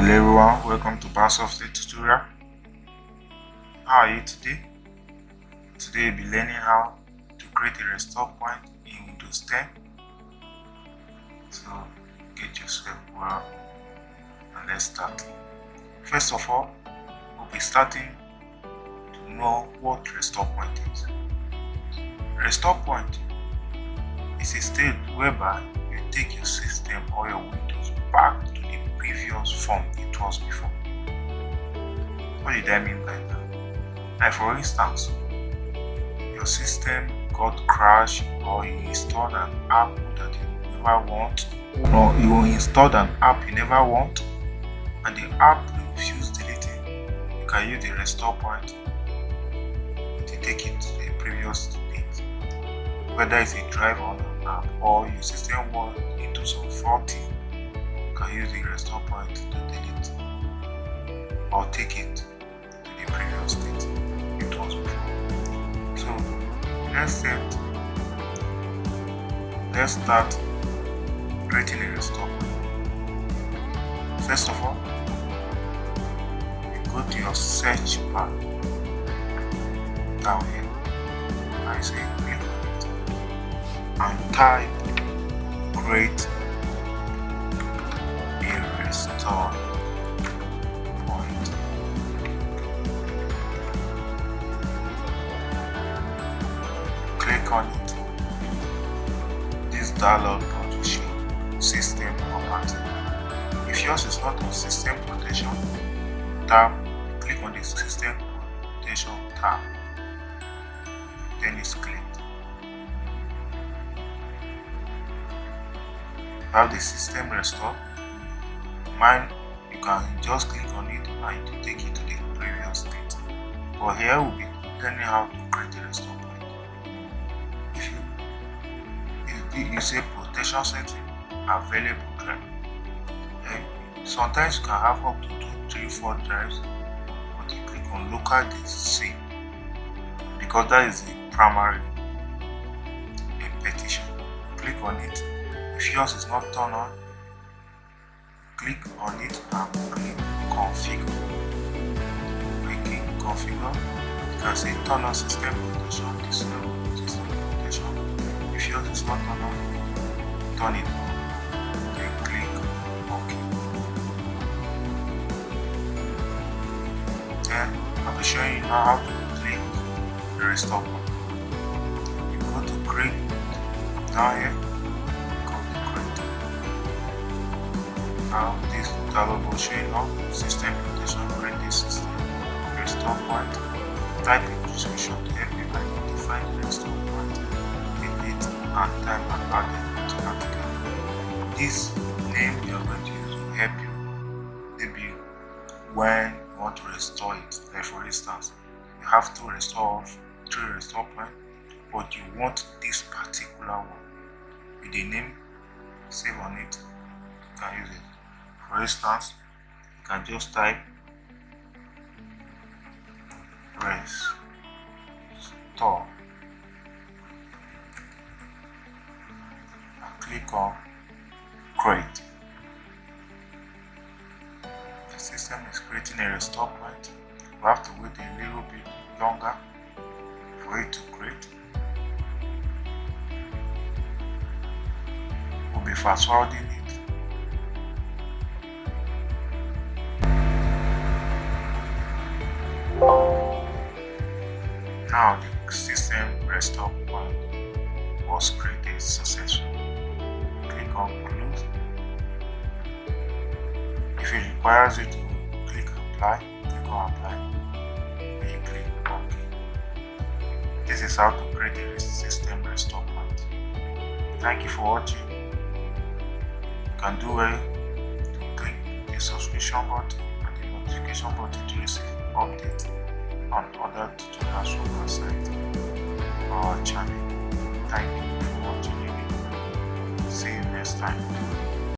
Hello everyone, welcome to Software tutorial. How are you today? Today we'll be learning how to create a restore point in Windows 10. So get yourself well and let's start. First of all, we'll be starting to know what restore point is. Restore point is a state whereby you take your system or your Windows back to the previous form it was before. What did I mean by that? Like for instance, your system got crashed or you installed an app that you never want, or you installed an app you never want and the app refused deleting. You can use the restore point to take it to the previous state. Whether it's a drive on an app or your system went into some faulty, you can use the restore point to delete or take it to the previous state it was before. So let's start creating a restore point. First of all, you go to your search bar down here. I say click on it and type create a restore point. Click on it. This dialog box will show system property. If yours is not on system protection tab, click on the system protection tab. Then it's clicked. Have the system restore. Mine, you can just click on it and it will take you to the previous state. But here we'll be learning how to create a restore point. If you say protection setting available drive, sometimes you can have up to 2, 3, 4 drives, but you click on local disk C because that is the primary petition. Click on it. If yours is not turned on, click on it and click configure. Clicking configure, you can say turn on system protection, disable system protection. If yours is not turned on, turn it on. Then click OK. Then I'll be showing you now how to click the restore point. You go to create down here. Now this dialog will show you now system protection, create this system restore point, type in description to help you identify the restore point, delete and time and add it automatically. This name you are going to use will help you maybe when you want to restore it. Like for instance, you have to restore 3 restore point, but you want this particular one with the name, save on it, you can use it. For instance, you can just type restore and click on create. The system is creating a restore point. We have to wait a little bit longer for it to create. We'll be fast forwarding it. Now the system restore point was created successfully. Click on close. If it requires you to click on apply, and you click OK. This is how to create a system restore point. Thank you for watching. You can do well to click the subscription button and the notification button to receive updates on other tutorials from our site or our channel. Thank you for watching. See you next time.